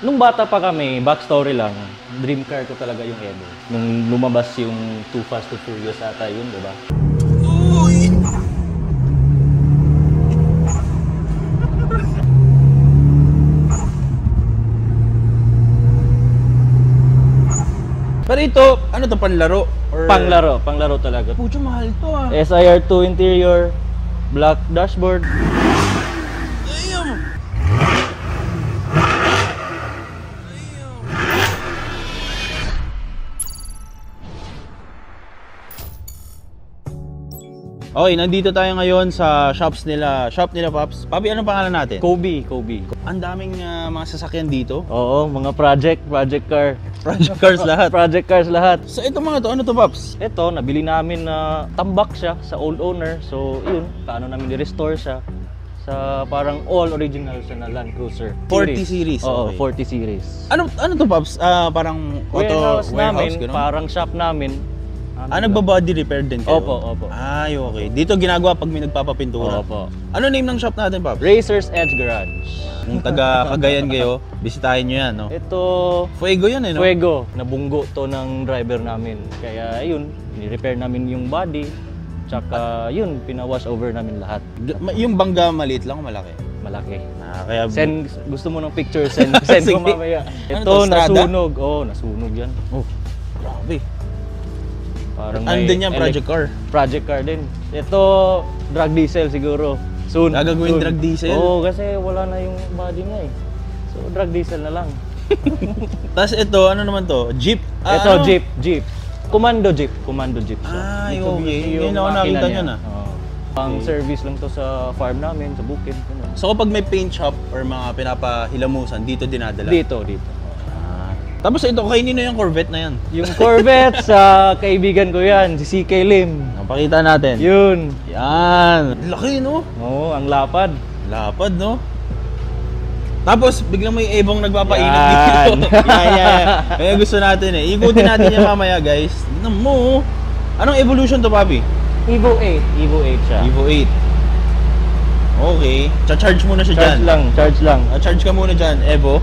Nung bata pa kami, backstory lang, dream car ko talaga yung Evo. Nung lumabas yung Too Fast, Too Furious ata yun, diba? Uy! Pero ito, ano to, panlaro? Or... Panglaro talaga. Pucho, mahal to ah. SIR2 interior, black dashboard. Damn! Okay, nandito tayo ngayon sa shop nila, Pops. Papi, anong pangalan natin? Kobe. Ang daming mga sasakyan dito. Oo, mga project car. Project cars lahat. Project cars lahat. So ito mga to, ano to, Pops? Ito, nabili namin na tambak siya sa old owner. So, yun, paano namin i-restore siya sa parang all original siya na Land Cruiser 40 series. Oo, Okay. 40 series. Ano to, Pops? Parang Warehouse namin, gano'n? parang shop namin. Nagbabody repair din kayo? Opo. Ay, okay. Dito ginagawa pag may nagpapapintura? Opo. Ano name ng shop natin, Pops? Razor's Edge Garage. Kung taga Cagayan kayo, bisitahin nyo yan, no? Ito, Fuego yan, eh, no? Fuego. Nabunggo to ng driver namin. Kaya yun, ni-repair namin yung body. Tsaka yun, pinawash over namin lahat. Yung bangga maliit lang o malaki? Malaki. Kaya... Gusto mo ng picture, send ko mamaya. Ano Ito, to, Strada? nasunog. Oo, nasunog yan. Oh, grabe. Parang Andun yan, project car. Project car din. Ito, drag diesel siguro. Soon. Gagawin drag diesel? Oo, kasi wala na yung body niya eh. So, drag diesel na lang. Tapos ito, ano naman to? Jeep? Ito, ano? Jeep. Commando Jeep siya. Ay, Mitsubishi okay. yung Ngayon ako makina nakita niya. niya na. Oo. Pang service lang to sa farm namin, sa bukid. Ano. So kapag may paint shop or mga pinapahilamusan, dito dinadala? Dito. Tapos ito, kainin na yung Corvette na yan. Yung Corvette sa kaibigan ko yan, si CK Lim. Napakita natin. Yun. Yan. Laki, no? Oo, ang lapad. Lapad, no? Tapos, biglang may ebong nagpapainat Yan. dito. Yeah. Kaya gusto natin eh. Ikutin natin yan mamaya, guys. Tignan mo. Anong evolution to, Papi? Evo 8 siya. Evo 8. Okay. Cha-charge muna siya dyan. Charge lang. Charge ka muna dyan, Evo.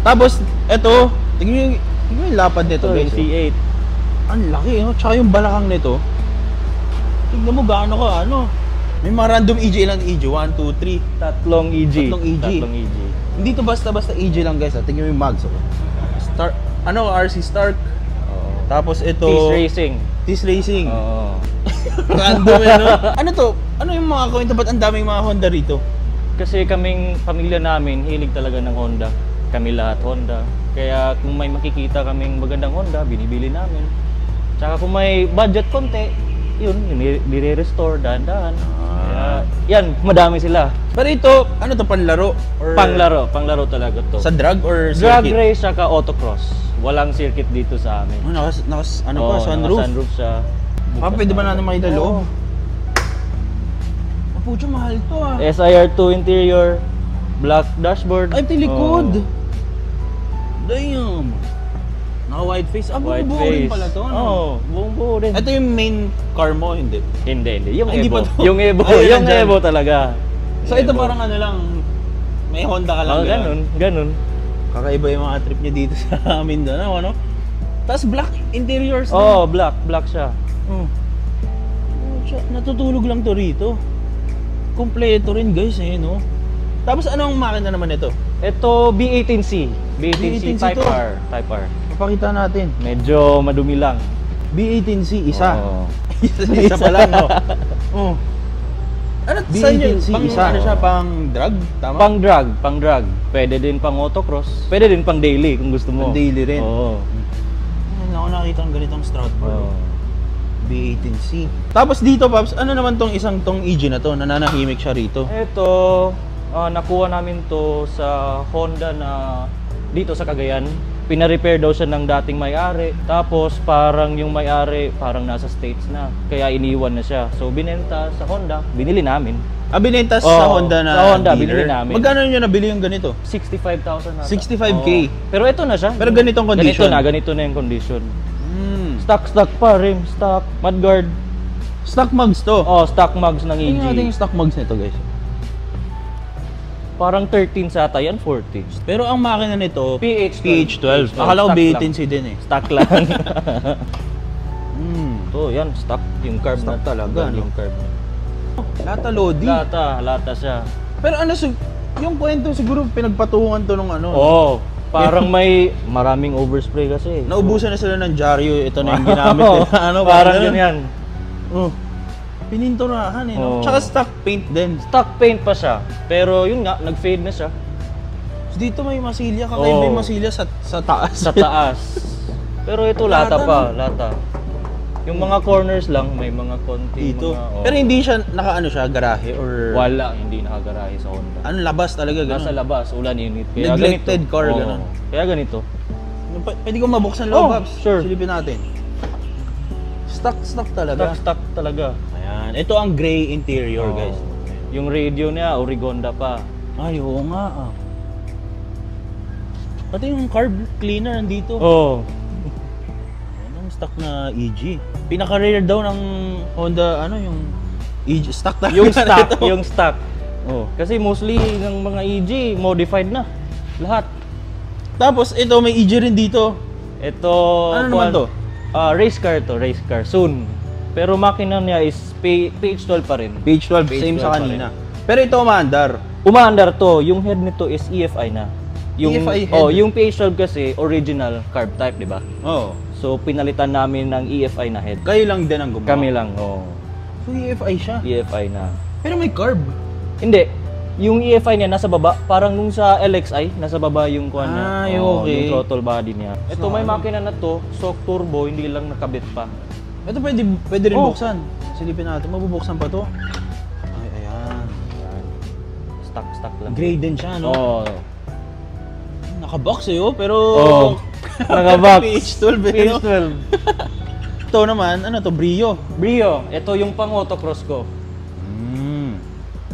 Tapos, eto. Tignan mo yung lapad nito, Ito, guys. yung C8. Ang laki, no? Tsaka yung balakang nito. Tignan mo gaano ka, ano? May mga random EJ lang, EJ. 1, 2, 3. Tatlong EG. Tatlong EG. Hindi to basta-basta EJ lang, guys. Tignan mo yung mags, oh. RC Stark. Oo. Tapos ito... Tis Racing. Oo. Random, no? Ano to? Ano yung mga kwento? Ba't ang daming mga Honda rito? Kasi kaming pamilya namin, hilig talaga ng Honda. Kami lahat Honda. Kaya kung may makikita kaming magandang Honda, binibili namin. Tsaka kung may budget konti, yun, nire-restore, dahan-dahan. Kaya, yan, madami sila. Pero ito, ano to, panlaro? Or... Panglaro talaga to. Sa drag or drag circuit? race, saka autocross. Walang circuit dito sa amin. Oh, sunroof? Sunroof siya. Pwede ba natin makita loob? Pucho, mahal to ah. SIR2 interior, black dashboard. Ay, tilikod! Oh. Damn! Naka-white face. White buo face. rin pala to. Ano? Oo, buong-buo rin. Ito yung main car mo, hindi? Hindi. Yung Ay, hindi Evo. pa to. Yung Evo. Ay, Yung nandyan. Evo talaga. So ito parang ano lang, may Honda ka lang. Ganun. Kakaiba yung mga trip niya dito sa amin doon, ano? Tapos black interiors na. Oo, black siya. Natutulog lang to rito. Kompleto rin, guys, eh, no? Tapos anong makina naman ito? Ito, B18C. B18C Type to. R. Papakita natin. Medyo madumi lang. B18C, isa. Oo. Isa pa lang, no? Oh. Ano, saan yun? B18C, Pang, isa. ano siya, pang drag? Tama? Pang drag. Pwede din pang autocross. Pwede din pang daily kung gusto mo. Pang daily rin. Oo. Ano ako nakita ng ganitong Stradford. Oo. B18C. Tapos dito, Paps, ano naman tong isang tong EG na to? Nananahimik siya rito. Ito, nakuha namin to sa Honda na dito sa Cagayan. Pina-repair daw siya ng dating may-ari. Tapos parang yung may-ari parang nasa States na. Kaya iniwan na siya. So binenta sa Honda, binili namin. Binenta sa Honda na sa Honda, dealer? binili namin. Magkano nyo nabili yung ganito? 65,000 na. 65K? Pero ito na siya. Pero ganitong condition? Ganito na yung condition. Stock Pa, rim, stock, mudguard. Stock mugs to? Stock mugs ng EG. Tingnan natin yung stock mugs nito, guys. Parang 13 sa ata yan, 40. Pero ang makina nito, PH12. PH12. Akala ko Stock B18C din eh. Stock lang. Hmm. So, yan, stock. Yung carb Stock na talaga, no? Yung carb. Lata Lodi. Lata siya. Pero ano, yung kwento siguro pinagpatungan to nung ano. Oo. Parang may maraming overspray kasi. Naubusan na sila ng dyaryo. Ito na yung ginamit nila. Ano, parang yun yan. Oh. Pininturahan eh. No? Oo. Tsaka stock paint din. Stock paint pa siya. Pero yun nga, nag-fade na siya. Dito may masilya. Kakaiba yung masilya sa taas. Sa taas. Pero ito lata pa. Lata. Yung mga corners lang, may mga konti. Dito. Mga, Pero hindi siya, nakaano siya, garahe or... Wala, hindi nakagarahe sa Honda. Ano, labas talaga, gano'n? Nasa labas, ulan init. Kaya Neglected ganito. car, Oo. gano'n. Kaya ganito. Pwede ko mabuksan loob, Babs. Sure. Silipin natin. Stock talaga. Stock talaga. Ayan. Ito ang gray interior, Oo. guys. Yung radio niya, Origonda pa. Ay, oo nga ah. Pati yung carb cleaner nandito. Oh. Ayan ang stock na EG. Pinaka-rare daw ng Honda, ano yung EG. Stock talaga Yung stock, nito. yung stock. Oh, kasi mostly ng mga EG modified na. Lahat. Tapos ito may EG rin dito. Ito Ano naman to? Race car to, race car soon. Pero makina niya is PH12 pa rin. Page 12, same sa pa kanina. Pero ito umaandar. Umaandar to, yung head nito is EFI na. Yung EFI head? yung PH12 kasi original carb type, di ba? Oo. So pinalitan namin ng EFI na head. Kayo lang din ang gumawa. Kami lang, So EFI siya. EFI na. Pero may carb. Hindi. Yung EFI niya nasa baba, parang nung sa LXI, nasa baba yung kuhan niya. Ay, okay. Yung throttle body niya. Ito may makina na to, stock turbo, hindi lang nakabit pa. Ito pwede rin Oh. buksan. Silipin natin, mabubuksan pa to. Ay, ayan. Stock lang. Gray din siya, no? Oo. Naka-box eh, oh, pero... Oh. Naka-box. PH12 eh, no? PH12. Ito naman, ano to, Brio. Brio, ito yung pang autocross ko.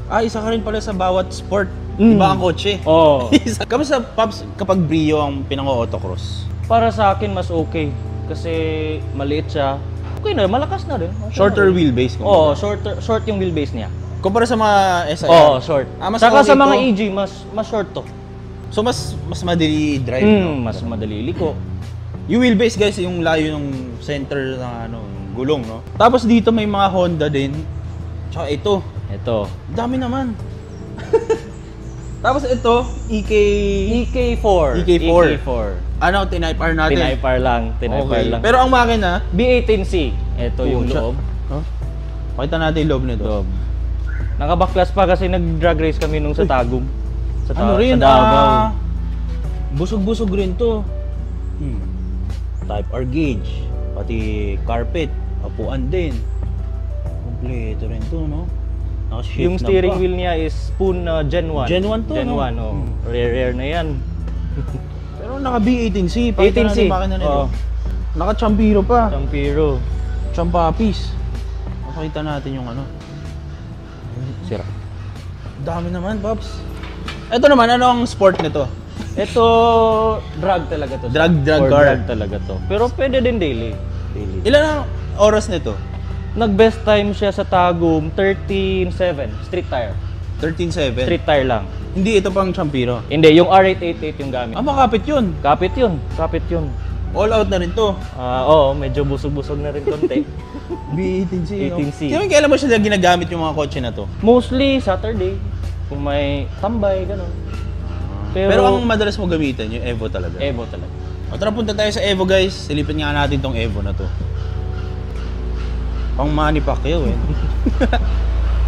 Isa ka rin pala sa bawat sport. Mm. Iba ang kotse. Oo. Kamusta, Pops, kapag Brio ang pinang-autocross? Para sa akin, mas okay. Kasi maliit siya. Okay na, malakas na rin. Okay Shorter na rin. wheelbase. Oo, short yung wheelbase niya. Kumpara sa mga SIR. Oo, short. Mas Saka okay sa mga to. EG, mas short to. So, mas madali drive, no? Mas madali liko. Yung wheelbase, guys, yung layo ng center ng ano, gulong, no? Tapos dito may mga Honda din. Tsaka ito. Ito. Dami naman. Tapos ito, EK4. EK4. Ano, Type R natin? Tinaypar lang. Tinaypar lang. Pero ang makina, B18C. Ito yung siya. loob. Huh? Pakita natin yung loob nito. Loob. Nakabaklas pa kasi nag-drag race kami nung sa Tagum. Ano rin, sa Davao. busog-busog rin to. Type R gauge, pati carpet, apuan din. Kompleto rin to, no? Naka-shift Yung na steering pa. wheel niya is Spoon Gen 1. Gen 1 to, Gen no? 1, oh. Rare na yan. Pero naka B18C, pakita 18C. natin yung makina nito. Oo. Naka Champiro pa. Champiro. Champapis. Makita natin yung ano. Sira. Dami naman, Pops. Ito naman, ano ang sport nito? Ito, drag talaga to. Drag Or car. drag talaga to. Pero pwede din daily. Ilan ang oras nito? Nag-best time siya sa Tagum, 13.7. Street tire. 13.7. Street tire lang. Hindi, ito pang Champiro. Hindi, yung R888 yung gamit. Makapit yun. Kapit yun. Kapit yun. All out na rin to. Oo, medyo busog-busog na rin konti. B18C. 18C. Kailan kailan mo sila ginagamit yung mga kotse na to? Mostly Saturday. Kung may tambay, ganun. Pero ang madalas mo gamitin, yung Evo talaga. Evo talaga. O tara, punta tayo sa Evo, guys. Silipin nga natin tong Evo na to. Pang Manny Pacquiao eh.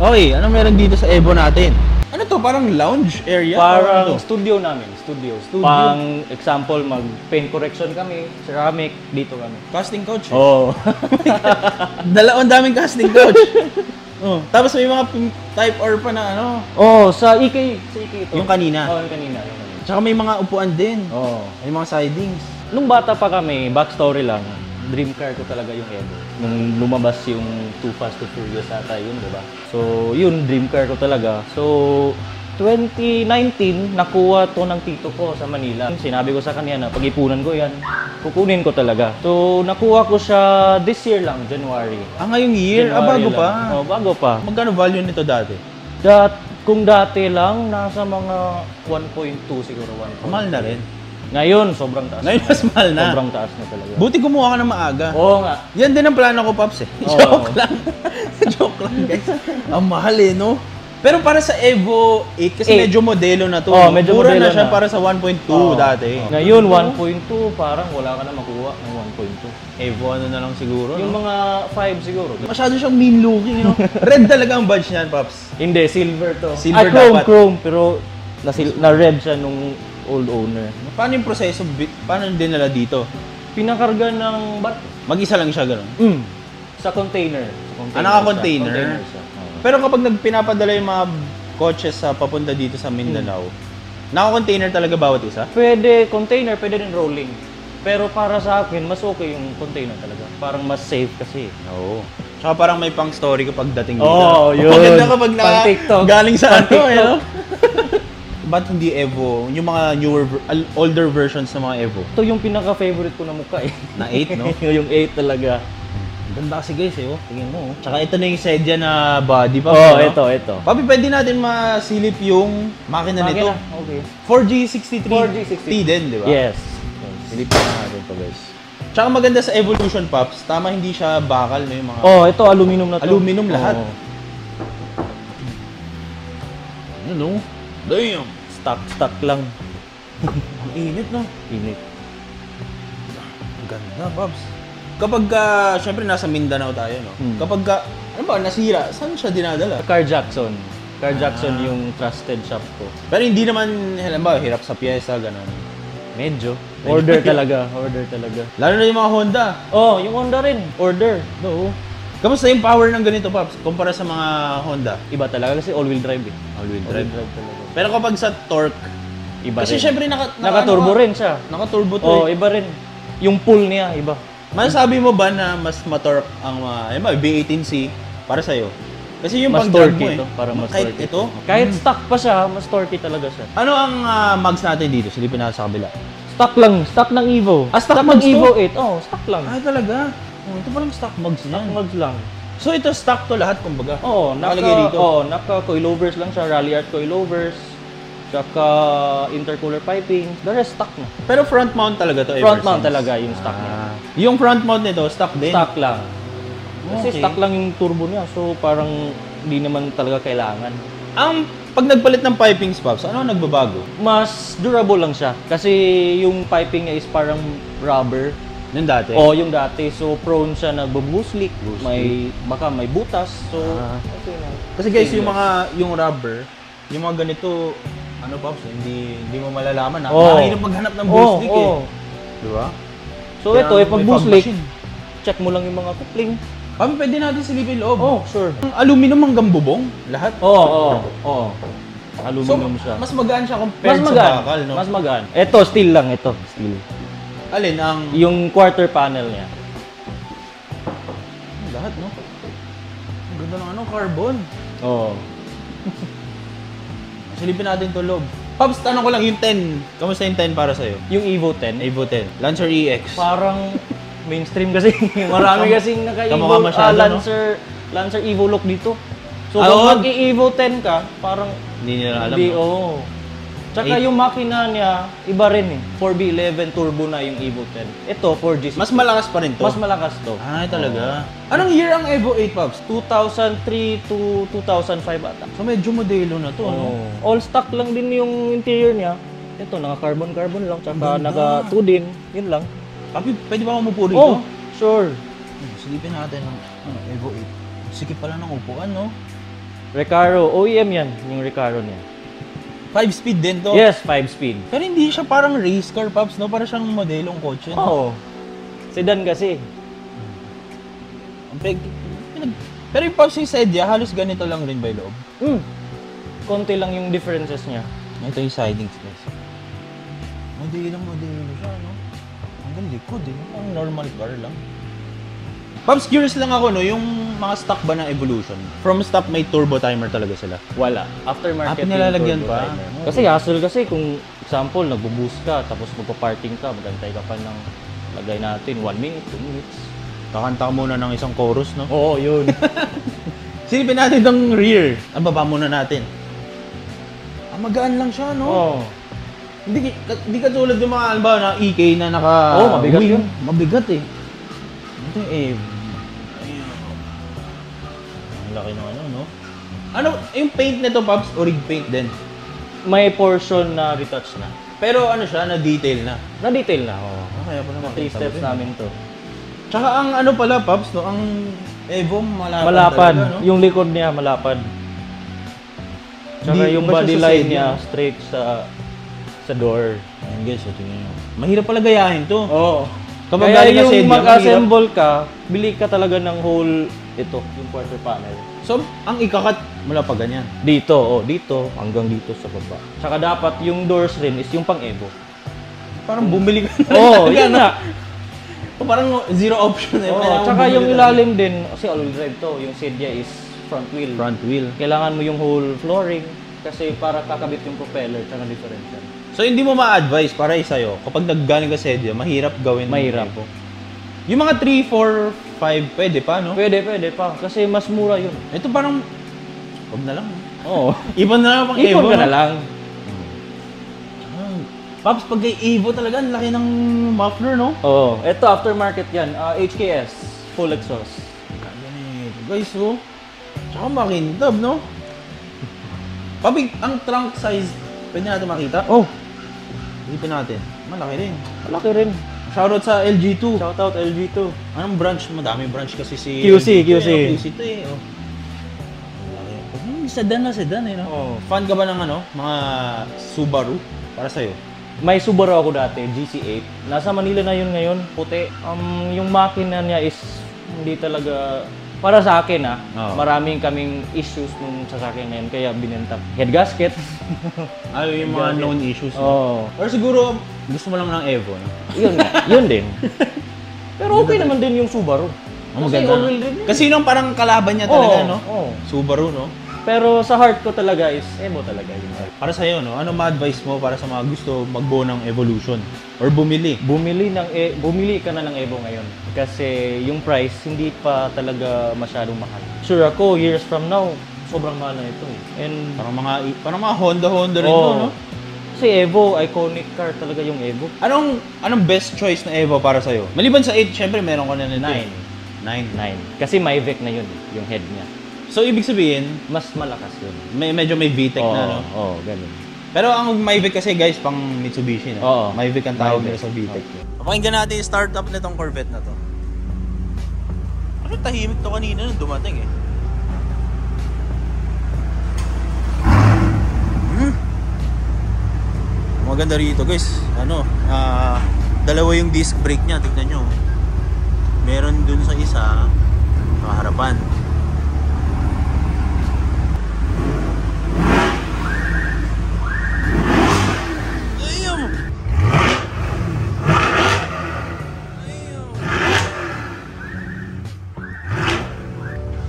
Okay, ano meron dito sa Evo natin? Ano to? Parang lounge area? Parang Ano to? studio namin. Studio. Pang example, mag-paint correction kami, ceramic, dito kami. Casting couch. Oo. Dalawang daming casting couch. Tapos may mga Type R pa na ano. Sa EK. Sa EK ito. Yung kanina. Oo, yung kanina. Yung kanina. Tsaka may mga upuan din. Oo. May mga sidings. Nung bata pa kami, backstory lang, dream car ko talaga yung Evo. Nung lumabas yung Too Fast to Furious ata yun, di ba? So, yun, dream car ko talaga. So, 2019, nakuha to ng tito ko sa Manila. Sinabi ko sa kanya na pag-ipunan ko yan, kukunin ko talaga. So, nakuha ko siya this year lang, January. Ngayong year? January Bago lang. pa. Oh, bago pa. Magkano value nito dati? That, Kung dati lang, nasa mga 1.2 siguro, 1.2. Mahal na rin. Ngayon, sobrang taas. Ngayon mas mahal na. Sobrang taas na talaga. Buti kumuha ka ng maaga. Oo nga. Yan din ang plano ko, Pops eh. Oo. Joke lang. Joke lang, guys. Ang mahal eh, no? Pero para sa Evo 8, kasi 8. medyo modelo na to. Oo, medyo Mura modelo na siya na. para sa 1.2 Oo. dati. Ngayon, 1.2, parang wala ka na makuha ng 1.2. Evo ano na lang siguro, Yung no? mga 5 siguro. Masyado siyang mean looking, no? Red talaga ang badge niyan, Pops. Hindi, silver to. Silver Chrome, dapat. Chrome. Pero na-red siya nung old owner. Paano yung proseso? Paano dinala dito? Pinakarga ng Mag-isa lang siya, gano'n. sa container. Naka-container? Container siya. Oo. Pero kapag nagpinapadala yung mga coaches sa papunta dito sa Mindanao, naka-container talaga bawat isa? Pwede container, pwede rin rolling. Pero para sa akin, mas okay yung container talaga. Parang mas safe kasi. Oo. Tsaka parang may pang story kapag dating dito. Oo, yun. Maganda kapag Pang TikTok. galing sa Pang ano, eh, TikTok. no? Ba't hindi Evo? Yung mga older versions ng mga Evo. Ito yung pinaka-favorite ko na mukha eh. Na 8, no? yung 8 talaga. Ganda kasi guys, eh. Oh. Tingin mo. Oh. Tsaka ito na yung Sedya na body pa. Oo, no? ito. Papi, pwede natin masilip yung makina nito. Okay. 4G63T din, di ba? Yes. Silipin na natin to, guys. Tsaka maganda sa Evolution, Pops. Tama, hindi siya bakal, no? Yung mga... Oh, ito aluminum na to. Aluminum lahat. Oo. Ano, no? Damn! Stock lang. Ang init, no? Init. Ang ganda, Pops. Kapag, syempre nasa Mindanao tayo, no? Kapag, ano ba, nasira, saan siya dinadala? Car Jackson. Car Jackson yung trusted shop ko. Pero hindi naman, halimbawa, hirap sa pyesa, gano'n. Medyo. Order talaga. Lalo na yung mga Honda. Oh, yung Honda rin. Order. No. Kamusta yung power ng ganito, Pops, kumpara sa mga Honda? Iba talaga kasi all-wheel drive eh. All-wheel All-wheel drive talaga. Pero kapag sa torque, Iba kasi rin. syempre Naka-turbo rin siya. Naka-turbo to. Oh, eh. iba rin. Yung pull niya, iba. Masasabi mo ba na mas matorque ang mga V18C para sa'yo? Kasi yung Mas pag-drive torquey mo eh. ito. Para mas Kahit torquey. ito? Kahit stock pa siya, mas torquey talaga siya. Ano ang mags natin dito? Silipin natin sa kabila. Stock lang. Stock ng Evo. Stock ng mags to? Evo 8. Oh, stock lang. Talaga? Oh, ito palang stock mags Stock niyan. mags lang. So ito stock to lahat, kumbaga? Oo, Nakalagay dito? naka coilovers lang siya, rally art coilovers, tsaka intercooler piping, the rest stock na. Pero front mount talaga to ever Front mount since? talaga yung stock niya. Yung front mount nito, stock din? Stock lang. Kasi Okay. stock lang yung turbo niya, so parang hindi naman talaga kailangan. Ang pag nagpalit ng pipings, Pops, ano ang nagbabago? Mas durable lang siya kasi yung piping niya is parang rubber. Yung dati? O yung dati, so prone siya na bubus leak, baka may butas, so okay na. Kasi guys, Stainless. yung rubber, yung mga ganito, ano, Pops, hindi mo malalaman. Oo. Mahirap maghanap ng boost leak eh. Oo. Di ba? So Kaya ito, pag may boost fog leak, machine. check mo lang yung mga coupling. Kami pwede natin silipin loob. Oh, sure. Ang aluminum hanggang bubong, lahat. Oo. Aluminum siya. mas magaan siya compared sa bakal, no? Mas magaan. Ito, steel lang ito. Steel. Alin ang... Yung quarter panel niya. Lahat, no? Ang ganda ng ano, carbon. Oo. Silipin natin to loob. Pops, tanong ko lang, yung 10. Kamusta yung 10 para sa'yo? Yung Evo 10, Evo 10. Lancer EX. parang mainstream kasi. Marami kasing Kamukha naka-Evo, masyado, no? Lancer Evo look dito. So Ah, kung oo. mag-Evo 10 ka, parang Hindi nila alam, hindi, no? oo. Tsaka yung makina niya, iba rin eh. 4B11 turbo na yung Evo 10. Ito, 4G. Mas malakas pa rin to. Mas malakas to. Ay, talaga. Anong year ang Evo 8, Pops? 2003 to 2005 ata. So medyo modelo na to, no? All stock lang din yung interior niya. Ito, naka-carbon lang, tsaka naka-2 din. Yun lang. Papi, pwede ba umupo rito? Oh, sure. Silipin natin ang Evo 8. Sikip pala ng upuan, no? Recaro, OEM yan, yung Recaro niya. 5-speed din to. Yes, 5-speed. Pero hindi siya parang race car, Pops, no? Para siyang modelong kotse. Oo. No? Sedan kasi. Pero yung Pops yung Sedya, halos ganito lang rin by loob. Konti lang yung differences niya. Ito yung sidings, guys. Modelo siya, no? Hanggang likod, eh. Ang normal car lang. Pops, curious lang ako, no? Yung mga stock ba ng Evolution? From stock, may turbo timer talaga sila. Wala. Aftermarket. Pinalalagyan yung turbo pa? timer. Okay. Kasi hassle kasi kung example, nagbo-boost ka, tapos magpa-parking ka, magantay ka pa ng lagay natin, 1 minute, 2 minutes. Kakanta ka muna ng isang chorus, no? Oo, yun. Silipin natin itong rear. Ang baba muna natin. Magaan lang siya, no? Oo. Hindi katulad ng mga, alba, na EK na naka... Mabigat yun. Mabigat eh. Ito yung Evo. Ang laki ng ano, no? Ano, yung paint nito, Pops, orig paint din. May portion na retouch na. Pero ano siya, na-detail na. Na-detail na, oo. Kaya pala 3 steps namin to. Tsaka ang ano pala, Pops, no? Ang Evo, malapad. Malapad. Talaga, no? Yung likod niya, malapad. Tsaka Hindi yung ba siya body sa line sedya? niya, straight sa door. Ayun guys, tingnan nyo. Mahirap pala gayahin to. Oo. Kapag Kaya galing ka yung sedya, mag-assemble ka, bili ka talaga ng whole, ito, yung quarter panel. So, ang ikakat mula pa ganyan. Dito, dito, hanggang dito sa baba. Tsaka dapat yung doors rin is yung pang-Evo. Parang bumili ka na. Oo, yun na. Parang zero option eh. Oo, tsaka yung ilalim din, kasi all-wheel drive to, yung sedya is front wheel. Front wheel. Kailangan mo yung whole flooring kasi para kakabit yung propeller tsaka differential. So, hindi mo ma-advise para sa'yo, kapag naggaling ka sedya, mahirap gawin. Mahirap po. Yung mga 3, 4, 5, pwede pa, no? Pwede pa. Kasi mas mura yun. Ito parang, huwag na lang. Oo. Ibon na lang pang Evo. Ipon ka na no? lang. Pops, pag kay Evo talaga, ang laki ng muffler, no? Oo. Ito, aftermarket yan. HKS. Full exhaust. Guys, oh. Tsaka makintab, no? Pabig, ang trunk size, pwede natin makita? Oh, Ipin natin. Malaki rin. malaki rin. Shoutout sa LG2. Shoutout LG2. Anong branch? Madami branch kasi si QC, LG2, QC. QC to eh. Oh. Sedan na sedan eh, no? Oo. Fan ka ba ng ano? Mga Subaru? Para sa'yo? May Subaru ako dati, GC8. Nasa Manila na yun ngayon, puti. Yung makina niya is hindi talaga... Para sa akin Oo. maraming kaming issues nung sasakyan na yun, kaya binenta. Head gasket. Ay, yung mga known issues. No? Oo. Or siguro, gusto mo lang ng Evo, no? Yun nga, yun din. Pero okay naman din yung Subaru. Oh, Kasi maganda. all-wheel drive yun. Kasi nung parang kalaban niya talaga, no? Oo. Subaru, no? Pero sa heart ko talaga is Evo talaga yun. Para sa'yo, no? Ano ma-advise mo para sa mga gusto magbuo ng Evolution? Or bumili? Bumili ka na ng Evo ngayon kasi yung price hindi pa talaga masyadong mahal. Sure ako years from now sobrang mahal na ito eh. And Parang mga Honda rin to, no? Kasi Evo, iconic car talaga yung Evo. Anong best choice na Evo para sa'yo? Maliban sa 8, syempre meron ka na nito. 9. 9. Kasi may VEC na yun, yung head niya. So, ibig sabihin, Mas malakas yun. medyo may VTEC na, no? Oo, ganun. Pero ang Mavic kasi, guys, pang Mitsubishi, no? Oo. Mavic ang tawag Mavic. nila sa VTEC. Pakinggan natin yung startup nitong Corvette na to. Ano tahimik to kanina nung dumating, eh. Maganda rito, guys. Dalawa yung disc brake niya, tignan nyo. Meron dun sa isa, harapan.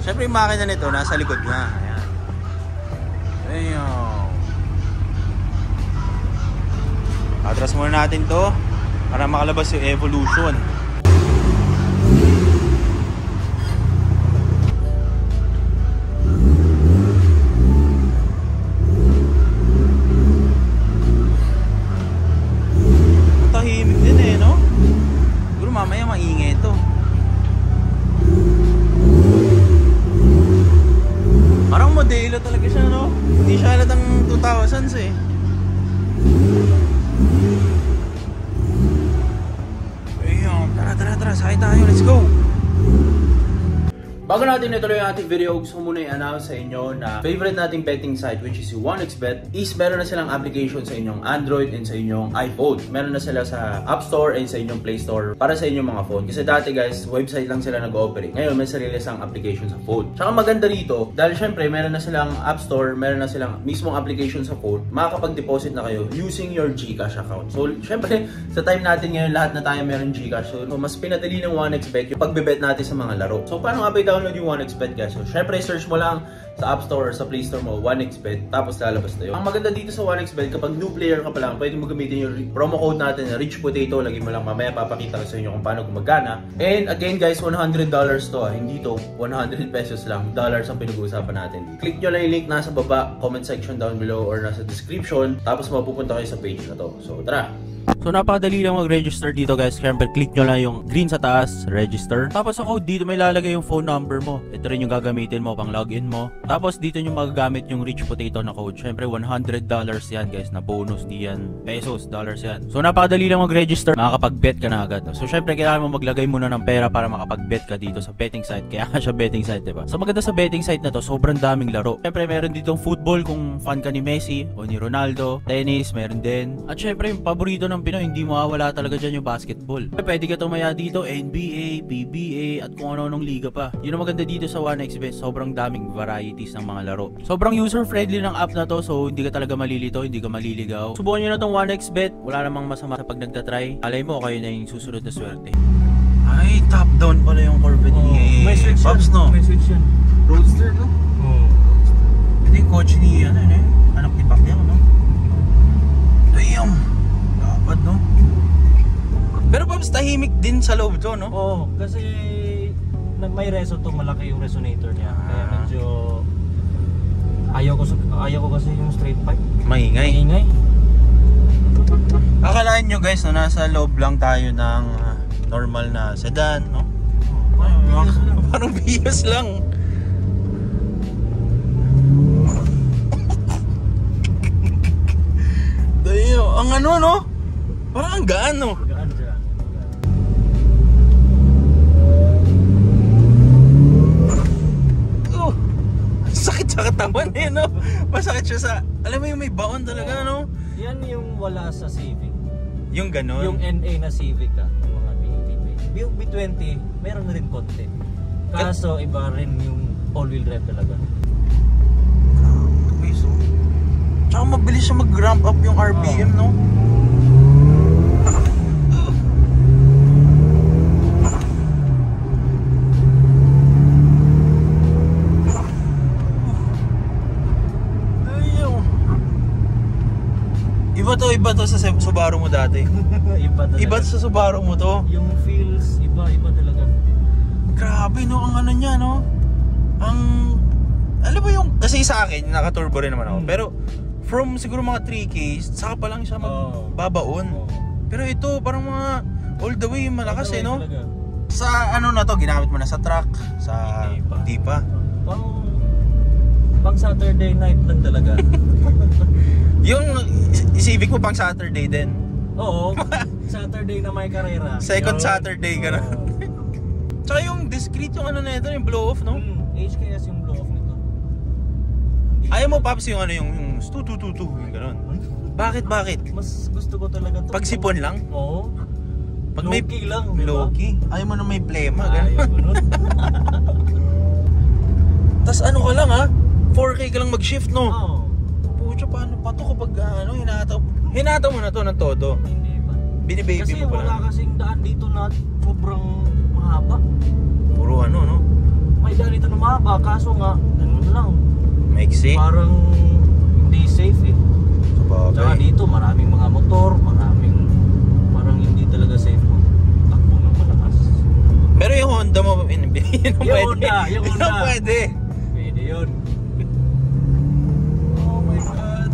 Siyempre yung makina nito nasa likod niya. Ayan. Ayun. Atras muna natin to para makalabas yung Evolution. Tahimik din eh, no? Siguro mamaya maingay ito. Parang modelo talaga siya, no? Hindi siya halatang 2000s eh. Ayun, tara, sakay tayo, let's go! Bago natin ituloy ang ating video, gusto ko muna i-announce sa inyo na favorite nating betting site, which is 1xBet, is meron na silang application sa inyong Android and sa inyong iPhone. Meron na sila sa App Store and sa inyong Play Store para sa inyong mga phone. Kasi dati guys, website lang sila nag-operate. Ngayon, may sarili silang application sa phone. Tsaka maganda rito, dahil syempre meron na silang App Store, meron na silang mismong application sa phone, makakapag-deposit na kayo using your GCash account. So, syempre, sa time natin ngayon, lahat na tayo meron GCash. So, mas pinadali ng 1xBet yung pagbe-bet natin sa mga laro. So, paano nga ba itaw i-download yung 1xBet guys. So, syempre, search mo lang sa App Store or sa Play Store mo, 1xBet, tapos lalabas na yun. Ang maganda dito sa 1xBet, kapag new player ka pa lang, pwede mo gamitin yung promo code natin na Rich Potato. Lagi mo lang mamaya, papakita ko sa inyo kung paano gumagana. And again guys, $100 to. Hindi to 100 pesos lang. Dollars ang pinag-uusapan natin. Click nyo lang yung link nasa baba, comment section down below or nasa description. Tapos mapupunta kayo sa page na to. So tara! So napakadali lang mag-register dito guys. Siyempre click nyo lang yung green sa taas, register. Tapos sa code dito may lalagay yung phone number mo. Ito rin yung gagamitin mo pang login mo. Tapos dito nyo magagamit yung Rich Potato na code. Siyempre $100 yan guys na bonus diyan. Pesos, dollars yan. So napakadali lang mag-register. Makakapag-bet ka na agad. So siyempre kailangan mo maglagay muna ng pera para makapag-bet ka dito sa betting site. Kaya siya betting site, diba? So maganda sa betting site na to, sobrang daming laro. Siyempre meron ditong football kung fan ka ni Messi o ni Ronaldo. Tennis, meron din. At siyempre yung paborito ng Pinoy, hindi mawawala talaga dyan yung basketball. Pwede ka tumaya dito, NBA, PBA, at kung ano-anong liga pa. Yun ang maganda dito sa 1xBet, sobrang daming varieties ng mga laro. Sobrang user-friendly ng app na to, so hindi ka talaga malilito, hindi ka maliligaw. Subukan nyo na tong 1xBet, wala namang masama sa pag nagtatry. Alay mo, kayo na yung susunod na swerte. Ay, top down pala yung Corvette ni Pops, no? May switch yan. Roadster, no? Ito yung coach ni, anak ni Pacquiao, no? Damn! Dapat, no? Pero Pops, tahimik din sa loob to, no? Oo, kasi may reso to, malaki yung resonator niya. Kaya medyo ayaw ko kasi yung straight pipe. Maingay. Maingay. Akalain nyo guys, no, nasa loob lang tayo ng normal na sedan, no? Parang bias lang. Dayo, ang ano, no? Parang ang gaan, no? Gaan siya. Sakit sa katawan eh, no? Masakit siya sa... Alam mo yung may baon talaga, no? Yan yung wala sa Civic. Yung ganon? Yung NA na Civic yung mga BATP. Yung B20, meron na rin konti. Kaso iba rin yung all-wheel drive talaga. Okay, so... Tsaka mabilis siya mag-ramp up yung RPM, no? Iba to sa Subaru mo dati. Iba talaga. Iba sa Subaru mo to. Yung feels, iba talaga. Grabe, no? Ang ano niya, no? Ang... Alam mo yung... Kasi sa akin, naka-turbo rin naman ako. Pero, from siguro mga 3K, saka pa lang siya magbabaon. Pero ito, parang mga... All the way, malakas eh, no? Talaga. Sa ano na to, ginamit mo na sa truck? Sa... Hindi pa. Pang Saturday night lang talaga. Yung Civic mo pang Saturday din? Oo, Saturday na may karera. Second Saturday ka na. Tsaka yung discreet yung ano na ito, yung blow off, no? HKS yung blow off nito. Ayaw mo, Pops, yung ano, yung stu-tu-tu-tu, yung gano'n. Bakit? Mas gusto ko talaga to. Pag sipon lang? Oo. Pag may low-key lang, diba? Low-key? Ayaw mo na may plema, Ayaw gano'n. ko nun. Tas ano ka lang, ha? 4K ka lang mag-shift, no? Oo. Pucha, paano pa to kapag ano, hinataw mo na to ng todo? Hindi pa. Binibaby Kasi mo pala. wala kasing daan dito na sobrang mahaba. Puro ano, no? May daan dito na mahaba, kaso nga, ganun lang. Maiksi? Parang hindi safe eh. Tsaka Sabagay. dito maraming mga motor, parang hindi talaga safe mo. Takbo ng malakas. Pero yung Honda mo, yun ang pwede. Yung Honda. Yun ang pwede. Pwede yun. Oh my God.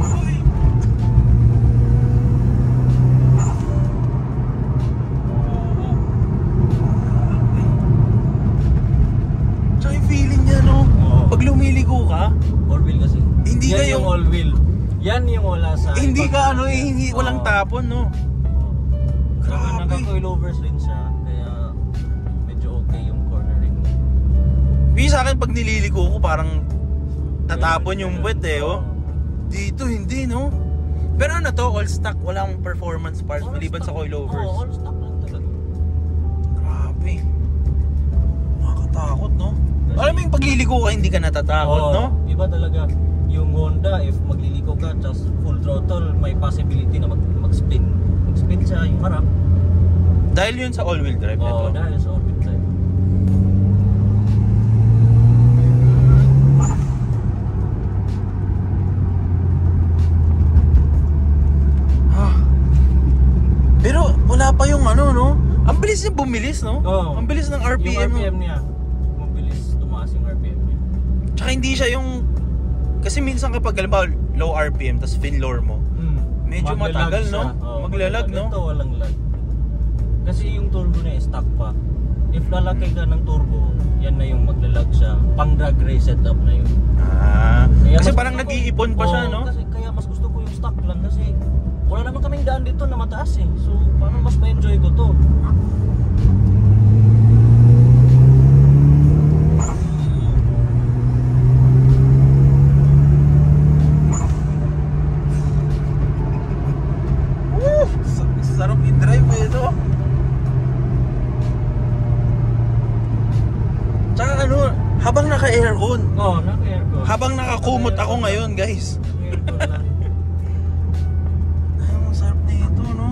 Ay. Tsaka yung feeling niya, no? Oo. Pag lumiligo ka, All-wheel kasi. Hindi yan ka yung all-wheel. Yan yung wala sa... hindi ibang- ka ano eh, hindi, walang Oo. tapon, no? Grabe. Naka-coilovers rin siya, kaya medyo okay yung cornering. Sa akin, pag nililigo ko, parang tatapon yung puwet eh, oh. Dito, hindi, no? Pero ano to, all stock, walang performance parts, maliban sa coilovers. Oo, all stock lang talaga. Grabe. Nakakatakot, no? Alam mo yung pagliligo ka, hindi ka natatakot, Oo, no? Iba talaga. Yung Honda, if magliliko ka, just full throttle, may possibility na mag-spin. Mag-spin siya yung harap. Dahil yun sa all-wheel drive Oo, nito. dahil sa all-wheel drive. Pero wala pa yung ano, no? Ang bilis niya bumilis, no? Oo. Ang bilis ng RPM. Yung RPM niya, mabilis tumaas yung RPM niya. Tsaka hindi siya yung... Kasi minsan kapag halimbawa low RPM tapos fin-lower mo, medyo Maglalag matagal, siya. no? Oo, Maglalag, no? Ito walang lag. Kasi yung turbo niya stock pa. If lalakay ka ng turbo, yan na yung maglalag siya. Pang drag race setup na yun. Kaya Kasi mas parang gusto ko- nag-iipon pa siya, Oo, no? Kasi kaya mas gusto ko yung stock lang kasi wala naman kaming daan dito na mataas eh. So parang mas ma-enjoy ko to. Sarap i-drive eh, no? Tsaka ano, habang naka-aircon, Oo, naka-aircon. habang nakakumot ako ngayon, guys. Naka-aircon lang. Ay, ang sarap na ito, no?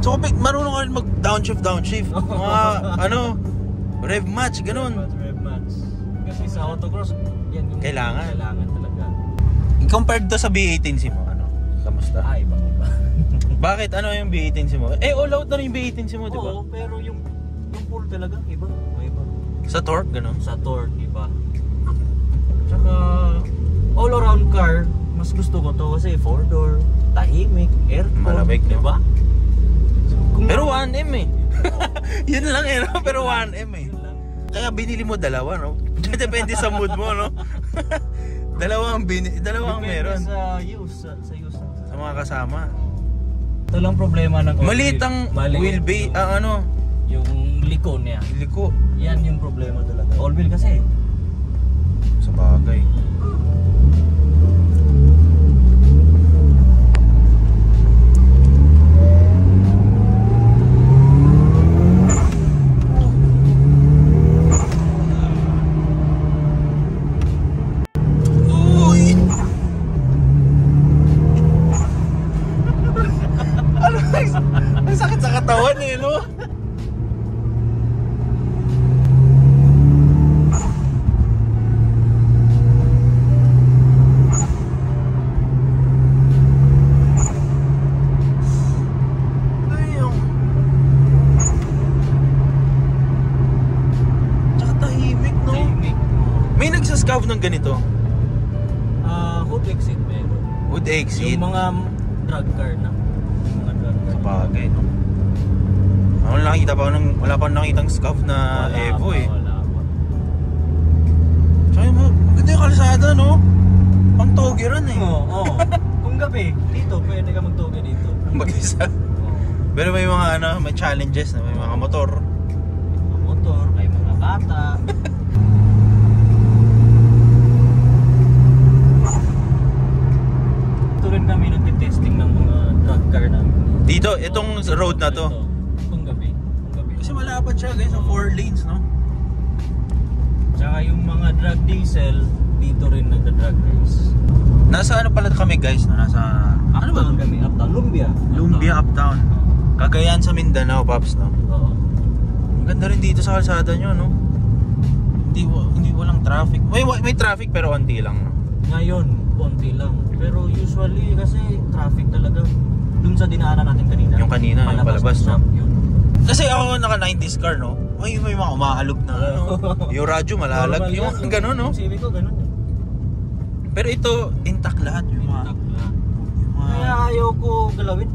So, kapag marunong ka rin mag-downshift. Mga, ano, rev match, ganun. Rev match. Kasi sa autocross, yan yung Kailangan. Kailangan talaga. Compared to sa B18C mo, ano? Kamusta? Iba. Bakit? Ano yung B18C mo? Eh, all out na rin yung B18C mo, di ba? Oo, pero yung pull talaga, iba. Iba. Sa torque, ganun. Sa torque, iba. Tsaka, all around car, mas gusto ko to kasi 4-door, tahimik, aircon, Malamig, no? diba? Pero 1M eh. Yun lang eh, no? Pero 1M eh. Yun lang. Kaya binili mo dalawa, no? Depende sa mood mo, no? dalawang Depende meron sa use, sa use. sa mga kasama. Ito lang problema ng all-wheel. Maliit ang wheelbase, ano, yung liko niya. liko. Yan yung problema talaga. All-wheel kasi. Sa bagay. Uy! Ano? Ang sakit sa katawan eh, no? Damn. Tsaka tahimik, no? Tahimik. May nagsascav ng ganito. Hood exit meron. Wood exit. Yung mga drag car na. Yung mga drag car. Sa bagay, no? Ako nakita pa nung wala pa nakitang scav na Wala Evo pa, eh. Wala pa. Tsaka yung ganda yung kalsada, no? Pang togeran eh. Oo. Kung gabi, dito, pwede ka magtoga dito. Mag-isa. Pero may mga ano, may challenges na may mga motor. Mga motor, may mga bata. Ito rin kami nagtitesting ng mga drag car namin. Dito, itong road na to. Kung gabi. Kung gabi. Kasi malapad siya guys, sa 4 lanes, no? Tsaka yung mga drag diesel, dito rin nagda-drag race. Nasa ano pala kami guys, no? Nasa... Ano ba? Uptown kami, uptown. Lumbia. Lumbia Uptown. Cagayan sa Mindanao, Paps, no? Oo. Ang ganda rin dito sa kalsada nyo, no? Hindi walang traffic. May traffic pero onti lang, no? Ngayon, konti lang. Pero usually kasi traffic talaga. Dun sa dinaanan natin kanina. Yung kanina, yung palabas, no? Yun. Kasi ako naka 90s car, no? Ay, may mga umaalog na, ano? Yung radyo malalag. Normal Yung yan. gano'n, no? Yung Civic ko, ganun eh. Pero ito, intact lahat. Yung mga... Takla. yung mga- Kaya ayaw ko galawin.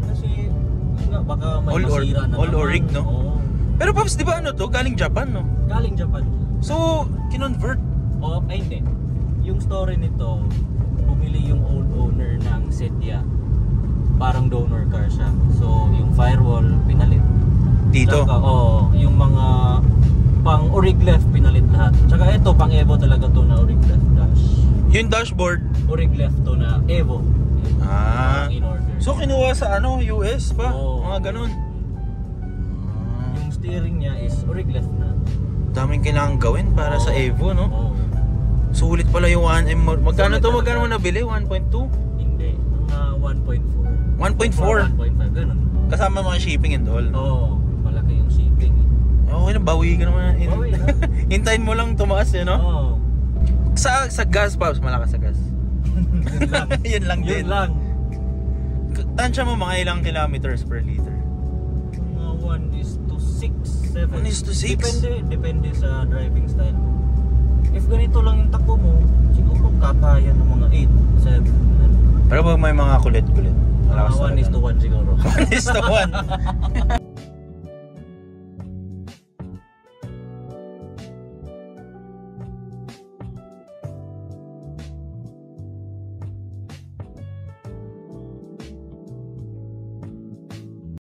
Kasi, yun nga, baka may masira na all or naman. rig, no? Oo. Pero Paps, di ba ano to? Galing Japan, no? Galing Japan. So, kinonvert. O, ay hindi. Yung story nito, bumili yung old owner ng Setia. Parang donor car siya. So, yung firewall, pinalit. Dito. Tsaka, yung mga pang orig left, pinalit lahat. Tsaka ito, pang Evo talaga to na orig left dash. Yung dashboard. Orig left to na Evo. Ah. In order. So, kinuha sa ano, US pa? Oo. Mga ganun. Yung steering niya is orig left na. Daming kailangan gawin para sa Oo. Evo, no? Oo. Sulit pala yung 1M. Magkano Sulit to? talaga. Magkano mo nabili? 1.2? Hindi. Mga 1.4. 1.4? 1.5, ganun. Kasama mga shipping and all. Oo, malaki yung shipping. Okay na, bawi ka naman. Bawi na. Hintayin mo lang tumaas eh, no? Oo. Sa gas, Pops, malakas sa gas. Yun lang. Yun lang din. Yun lang. Tansya mo mga ilang kilometers per liter? Mga 1:6, 7. 1:6? Depende sa driving style mo. If ganito lang yung takbo mo, siguro kakaya ng mga 8, 7. Pero pag may mga kulit-kulit, malakas Mga 1:1 siguro. 1:1.